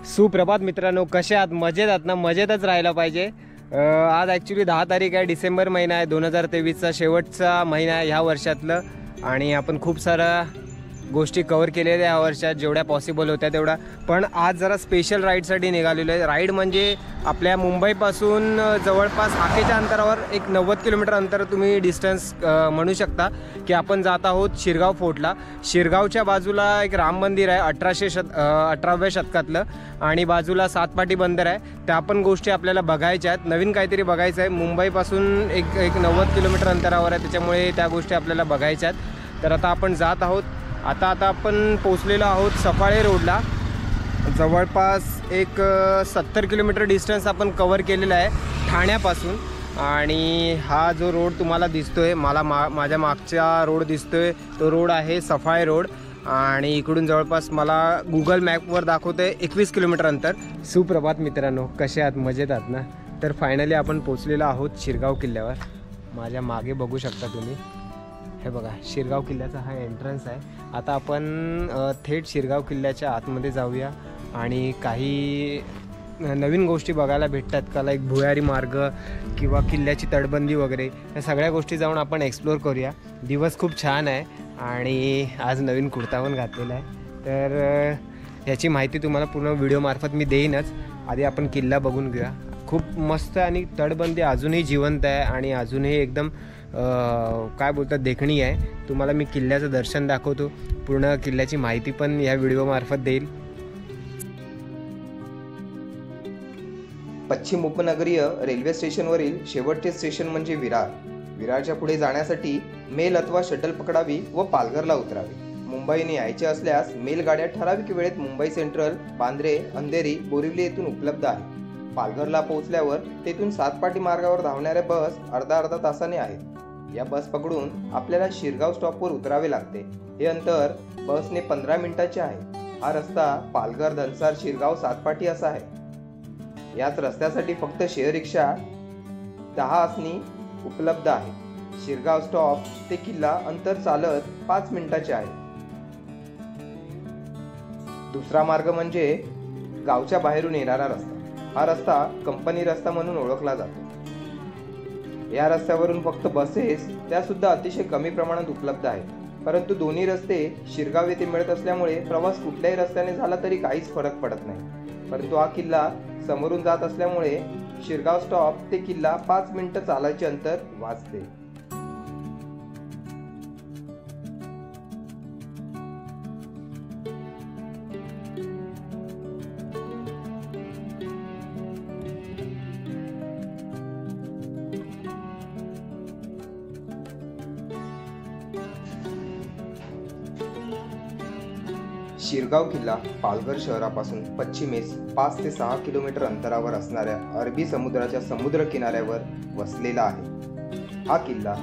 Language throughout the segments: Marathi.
सुप्रभात मित्रांनो, कसे आहात? मजेत आहात ना? मजेतच राहायला पाहिजे। आज ॲक्च्युली 10 तारीख आहे, डिसेंबर महिना आहे, 2023चा शेवटचा महिना आहे ह्या वर्षातलं। आणि आपण खूप सारा गोष्टी कव्हर केलेल्या ह्या वर्षात, जेवढ्या पॉसिबल होत्या तेवढा। पण आज जरा स्पेशल राईडसाठी निघालेलो आहे। राईड म्हणजे आपल्या मुंबईपासून जवळपास हाकेच्या अंतरावर एक 90 किलोमीटर अंतर तुम्ही डिस्टन्स म्हणू शकता की आपण जात आहोत शिरगाव फोर्टला। शिरगावच्या बाजूला एक राम मंदिर आहे 18व्या शतकातलं, आणि बाजूला सातपाटी बंदर आहे। त्या पण गोष्टी आपल्याला बघायच्या आहेत, नवीन काहीतरी बघायचं आहे। मुंबईपासून एक 90 किलोमीटर अंतरावर आहे, त्याच्यामुळे त्या गोष्टी आपल्याला बघायच्या आहेत। तर आता आपण जात आहोत। आता आपण पोचलेलो आहोत सफाळे रोडला। जवळपास एक 70 किलोमीटर डिस्टन्स आपण कव्हर केलेला आहे ठाण्यापासून। आणि हा जो रोड तुम्हाला दिसतोय, माझ्या मागचा रोड दिसतोय, तो रोड आहे सफाळे रोड। आणि इकडून जवळपास मला गुगल मॅपवर दाखवतोय 21 किलोमीटर अंतर। सुप्रभात मित्रांनो, कसे आहात? मजेत आहात ना? तर फायनली आपण पोचलेलो आहोत शिरगाव किल्ल्यावर। माझ्या मागे बघू शकता तुम्ही, हे बघा शिरगाव किल्ल्याचा हा एंट्रन्स आहे। आता आपण थेट शिरगाव किल्ल्याच्या आतमध्ये जाऊया आणि काही नवीन गोष्टी बघायला भेटतात का, लाईक भुयारी मार्ग किंवा किल्ल्याची तटबंदी वगैरे, या सगळ्या गोष्टी जाऊन आपण एक्सप्लोर करूया। दिवस खूप छान आहे आणि आज नवीन कुर्ता पण घातलेला आहे, तर याची माहिती तुम्हाला पूर्ण व्हिडिओमार्फत मी देईनच। आधी आपण किल्ला बघून घेऊया। खूप मस्त, आणि तटबंदी अजूनही जिवंत आहे आणि अजूनही एकदम काय बोलतात देखणी आहे। तुम्हाला मी किल्ल्याचं दर्शन दाखवतो, पूर्ण किल्ल्याची माहिती पण या व्हिडिओमार्फत देईल। पश्चिम उपनगरीय रेल्वे स्टेशनवरील शेवटचे स्टेशन म्हणजे विरार। विरारच्या पुढे जाण्यासाठी मेल अथवा शटल पकडावी व पालघरला उतरावे। मुंबईने यायचे असल्यास मेल गाड्या ठराविक वेळेत मुंबई सेंट्रल, बांद्रे, अंधेरी, बोरिवली येथून उपलब्ध आहेत। पालघरला पोहोचल्यावर तेथून सातपाटी मार्गावर धावणाऱ्या बस अर्धा तासाने आहेत। या बस पकडून आपल्याला शिरगाव स्टॉपवर उतरावे लागते। हे अंतर बसने 15 मिनिटाचे आहे। हा रस्ता पालघर, धनसार, शिरगाव, सातपाटी असा आहे। याच रस्त्यासाठी फक्त शेअर रिक्षा 10 आसनी उपलब्ध आहे। शिरगाव स्टॉप ते किल्ला अंतर चालत 5 मिनिटाचे आहे। दुसरा मार्ग म्हणजे गावच्या बाहेरून येणारा रस्ता। हा रस्ता कंपनी रस्ता म्हणून ओळखला जातो। या रस्त्यावरून फक्त बसेस, त्या सुद्धा अतिशय कमी प्रमाणात उपलब्ध आहेत। परंतु दोन्ही रस्ते शिरगाव येथे मिळत असल्यामुळे प्रवास कुठल्याही रस्त्याने झाला तरी काहीच फरक पडत नाही। परंतु हा किल्ला समोरून जात असल्यामुळे शिरगाव स्टॉप ते किल्ला 5 मिनिटं चालायचे अंतर वाचते। शिरगाव किल्ला पालघर शहरापासून पश्चिमेस 5 ते 6 किलोमीटर अंतरावर असणाऱ्या अरबी समुद्राच्या समुद्र किनाऱ्यावर वसलेला आहे। हा किल्ला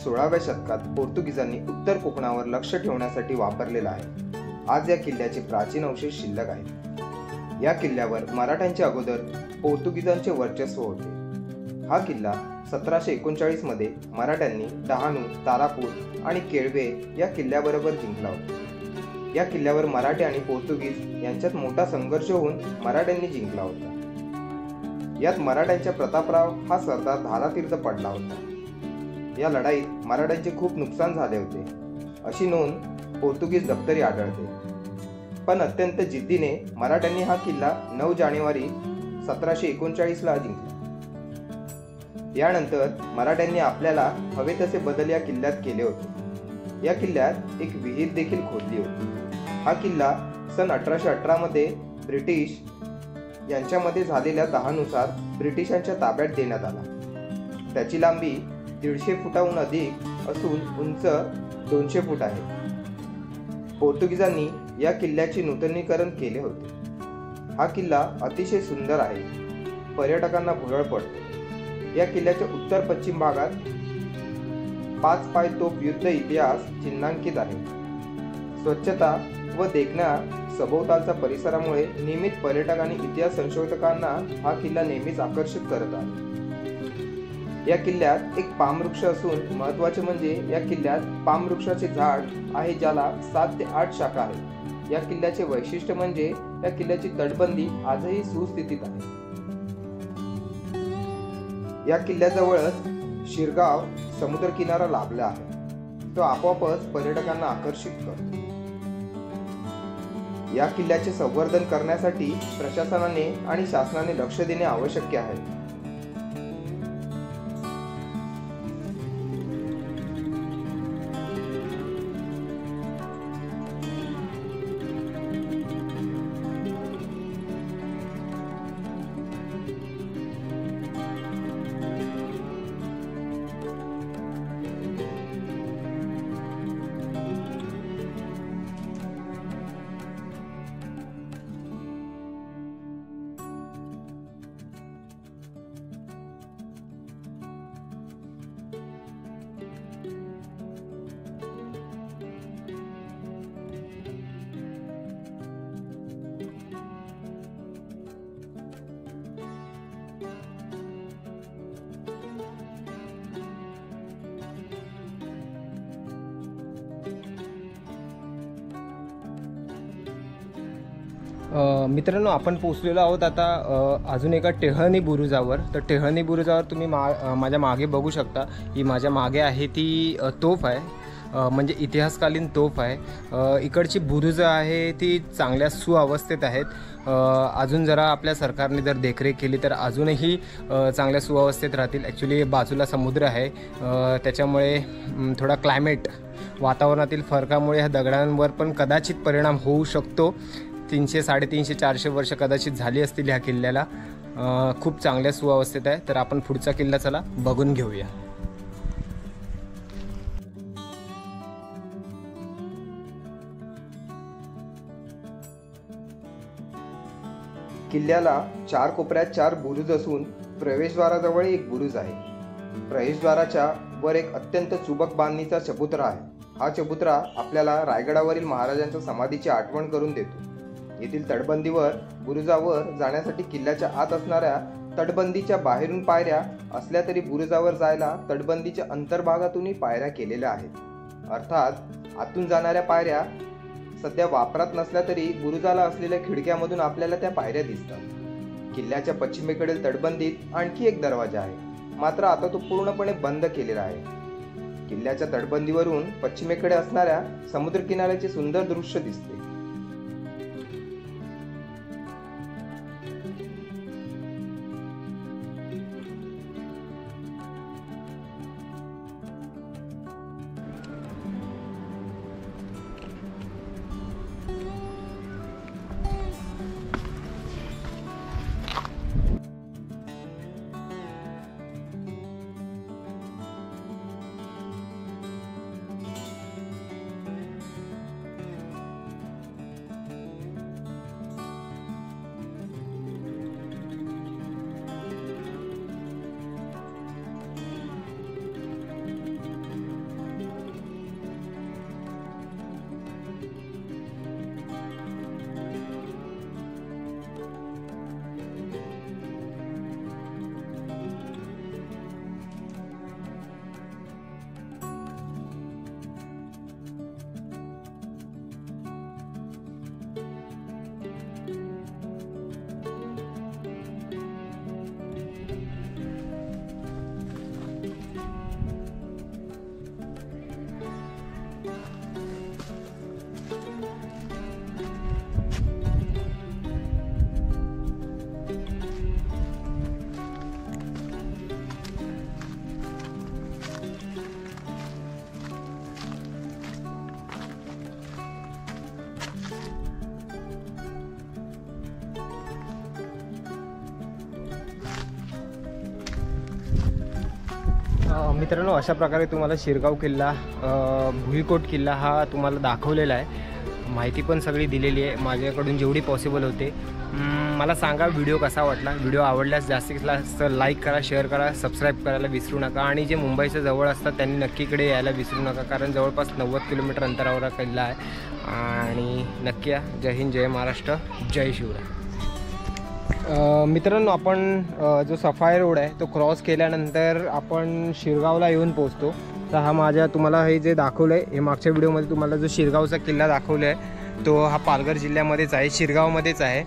16व्या शतकात पोर्तुगीजांनी उत्तर कोकणावर लक्ष ठेवण्यासाठी वापरलेला आहे। आज या किल्ल्याचे प्राचीन अवशेष शिल्लक आहेत। या किल्ल्यावर मराठ्यांच्या अगोदर पोर्तुगीजांचे वर्चस्व होते। हा किल्ला 1739 मध्ये मराठ्यांनी डहाणू, तारापूर आणि केळवे या किल्ल्याबरोबर जिंकला होता। या किल्ल्यावर मराठे आणि पोर्तुगीज यांच्यात मोठा संघर्ष होऊन मराठ्यांनी जिंकला होता। यात मराठ्यांच्या प्रतापराव हा सरदार धारातीर्थ पडला होता। या लढाईत मराठ्यांचे खूप नुकसान झाले होते, अशी नोंद पोर्तुगीज दप्तरी आढळते। पण अत्यंत जिद्दीने मराठ्यांनी हा किल्ला 9 जानेवारी 1739 ला जिंकला। यानंतर मराठ्यांनी आपल्याला हवे तसे बदल या किल्ल्यात केले होते। या किल्ल्यात एक विहीर देखील खोदली होती। हा किल्ला सन 1818 मध्ये ब्रिटिश यांच्यामध्ये झालेल्या तहानुसार ब्रिटिशांच्या ताब्यात देण्यात आला। त्याची लांबी 150 फुटाहून अधिक असून उंच 200 फूट आहे। पोर्तुगीजांनी या किल्ल्याचे नूतनीकरण केले होते। हा किल्ला अतिशय सुंदर आहे, पर्यटकांना भुरळ पडतो। या किल्ल्याच्या उत्तर पश्चिम भागात 5 पाय तोफ युद्ध इतिहास चिन्हांकित आहे। स्वच्छता व देखण्या सभोवतालच्या परिसरामुळे नियमित पर्यटक आणि इतिहास संशोधकांना हा किल्ला नेहमीच आकर्षित करत आहे। या किल्ल्यात एक पामवृक्ष असून महत्त्वाचे म्हणजे या किल्ल्यात पामवृक्षाचे झाड आहे, ज्याला 7 ते 8 शाखा आहेत। या किल्ल्याचे वैशिष्ट्य म्हणजे या किल्ल्याची तटबंदी आजही सुस्थितीत आहे। या किल्ल्याजवळच शिरगाव समुद्र किनारा लाभला आहे, तो आपोआपच पर्यटकांना आकर्षित करतो। या किल्ल्याचे संवर्धन करण्यासाठी प्रशासनाने आणि शासनाने लक्ष देणे आवश्यक आहे। मित्रांनो, आपण पोचलेलो आहोत आता अजून एका टेहळणी बुरुजावर। तर टेहळणी बुरुजावर तुम्ही माझ्या मागे बघू शकता, ही माझ्या मागे आहे ती तोफ आहे, म्हणजे इतिहासकालीन तोफ आहे। इकडची बुरुजं आहे ती चांगल्या सुअवस्थेत आहेत। अजून जरा आपल्या सरकारने जर देखरेख केली तर अजूनही चांगल्या सुअवस्थेत राहतील। ॲक्च्युली बाजूला समुद्र आहे, त्याच्यामुळे थोडा क्लायमेट वातावरणातील फरकामुळे ह्या दगडांवर पण कदाचित परिणाम होऊ शकतो। 300, 350, 400 वर्ष कदाचित झाली असतील ह्या किल्ल्याला। खूप चांगल्या सुअवस्थेत आहे। तर आपण पुढचा किल्ला चला बघून घेऊया। किल्ल्याला 4 कोपऱ्यात 4 बुरुज असून प्रवेशद्वाराजवळ एक बुरुज आहे। प्रवेशद्वाराच्या वर एक अत्यंत सुबक बांधणीचा चबुतरा आहे। हा चबुतरा आपल्याला रायगडावरील महाराजांच्या समाधीची आठवण करून देतो। येथील तटबंदीवर बुरुजावर जाण्यासाठी किल्ल्याच्या आत असणाऱ्या तटबंदीच्या बाहेरून पायऱ्या असल्या तरी बुरुजावर जायला तटबंदीच्या अंतर्भागातूनही पायऱ्या केलेल्या आहेत। अर्थात आतून जाणाऱ्या पायऱ्या सध्या वापरात नसल्या तरी बुरुजाला असलेल्या खिडक्यामधून आपल्याला त्या पायऱ्या दिसतात। किल्ल्याच्या पश्चिमेकडील तटबंदीत आणखी एक दरवाजा आहे, मात्र आता तो पूर्णपणे बंद केलेला आहे। किल्ल्याच्या तटबंदीवरून पश्चिमेकडे असणाऱ्या समुद्र किनाऱ्याचे सुंदर दृश्य दिसते। मित्रांनो, अशा प्रकारे तुम्हाला शिरगाव किल्ला, भुईकोट किल्ला हा तुम्हाला दाखवलेला आहे। माहिती पण सगळी दिलेली आहे माझ्याकडून जेवढी पॉसिबल होते। मला सांगा व्हिडिओ कसा वाटला। व्हिडिओ आवडल्यास जास्तीत जास्त लाईक करा, शेअर करा, सबस्क्राईब करायला विसरू नका। आणि जे मुंबईच्या जवळ असतात त्यांनी नक्की इकडे यायला विसरू नका, कारण जवळपास 90 किलोमीटर अंतरावर किल्ला आहे। आणि नक्की या। जय हिंद, जय महाराष्ट्र, जय शिवराय। मित्रांनो, आपण जो सफाई रोड आहे तो क्रॉस केल्यानंतर आपण शिरगावला येऊन पोहोचतो। तर हा माझ्या तुम्हाला हे जे दाखवलं आहे, हे मागच्या व्हिडिओमध्ये तुम्हाला जो शिरगावचा किल्ला दाखवला आहे तो हा पालघर जिल्ह्यामध्येच आहे, शिरगावमध्येच आहे.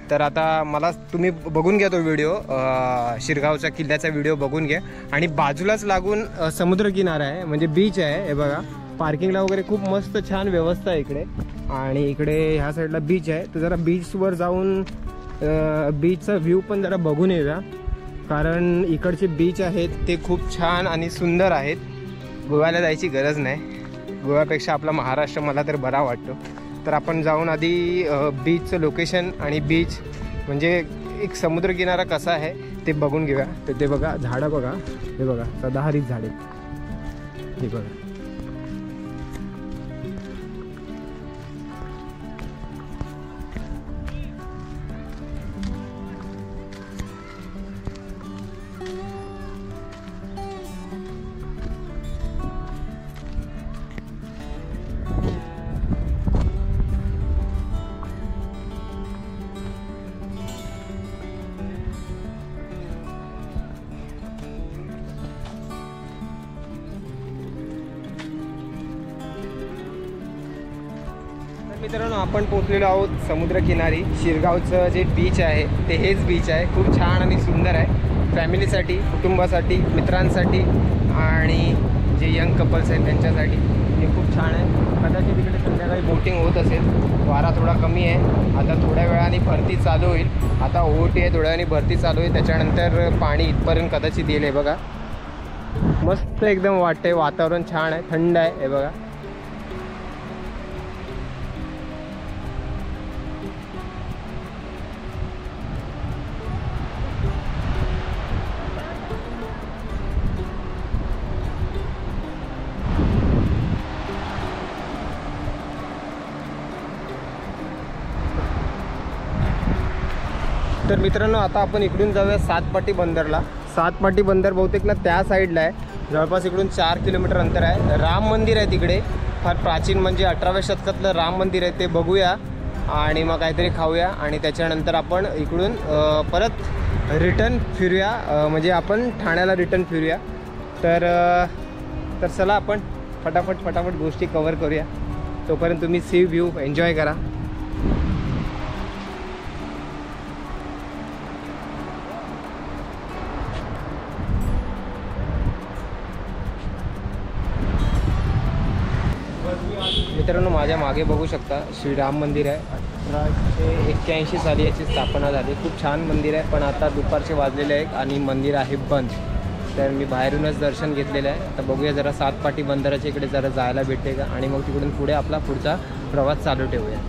तर आता मला तुम्ही बघून घ्या तो व्हिडिओ, शिरगावच्या किल्ल्याचा व्हिडिओ बघून घ्या. आणि बाजूलाच लागून समुद्रकिनारा आहे, म्हणजे बीच आहे. हे बघा, पार्किंगला वगैरे खूप मस्त छान व्यवस्था आहे इकडे. आणि इकडे ह्या साईडला बीच आहे. तर जरा बीचवर जाऊन बीचचा व्ह्यू पण जरा बघून येऊया, कारण इकडचे बीच आहेत ते खूप छान आणि सुंदर आहेत. गोव्याला जायची गरज नाही, गोव्यापेक्षा आपला महाराष्ट्र मला तर बरा वाटतो. तर आपण जाऊन आधी बीचचं लोकेशन आणि बीच म्हणजे एक समुद्रकिनारा कसा आहे ते बघून घेऊया. तर ते बघा, झाडं बघा, हे बघा सदाहरित झाडे, हे बघा. मित्रांनो, आपण पोहोचलेलो आहोत समुद्रकिनारी. शिरगावचं जे बीच आहे ते हेच बीच आहे. खूप छान आणि सुंदर आहे, फॅमिलीसाठी, कुटुंबासाठी, मित्रांसाठी आणि जे यंग कपल्स आहेत त्यांच्यासाठी हे खूप छान आहे. कदाचित तिकडे संध्याकाळी बोटिंग होत असेल. वारा थोडा कमी आहे. आता थोड्या वेळाने भरती चालू होईल. आता ओहोटी आहे, थोड्या वेळाने भरती चालू होईल, त्याच्यानंतर पाणी इथपर्यंत कदाचित येईल. हे बघा, मस्त एकदम वाटते, वातावरण छान आहे, थंड आहे. हे बघा, तर मित्रांनो आता आपण इकडून जाऊया सातपाटी बंदरला. सातपाटी बंदर बहुतेक ना त्या साईडला आहे, जवळपास इकडून 4 किलोमीटर अंतर आहे. राम मंदिर आहे तिकडे, फार प्राचीन, म्हणजे 18व्या शतकातलं राम मंदिर आहे, ते बघूया आणि मग काहीतरी खाऊया आणि त्याच्यानंतर आपण इकडून परत रिटर्न फिरूया, म्हणजे आपण ठाण्याला रिटर्न फिरूया. तर चला आपण फटाफट गोष्टी कवर करूया. तोपर्यंत तुम्ही सी व्ह्यू एन्जॉय करा. मित्रांनो, माझ्या मागे बघू शकता श्रीराम मंदिर आहे. 1881 साली याची स्थापना झाली. खूप छान मंदिर आहे, पण आता दुपारचे वाजलेले आहे आणि मंदिर आहे बंद. तर मी बाहेरूनच दर्शन घेतलेलं आहे. आता बघूया जरा सातपाटी बंदराच्या इकडे जरा जायला भेटते का, आणि मग तिकडून पुढे आपला पुढचा प्रवास चालू ठेवूया.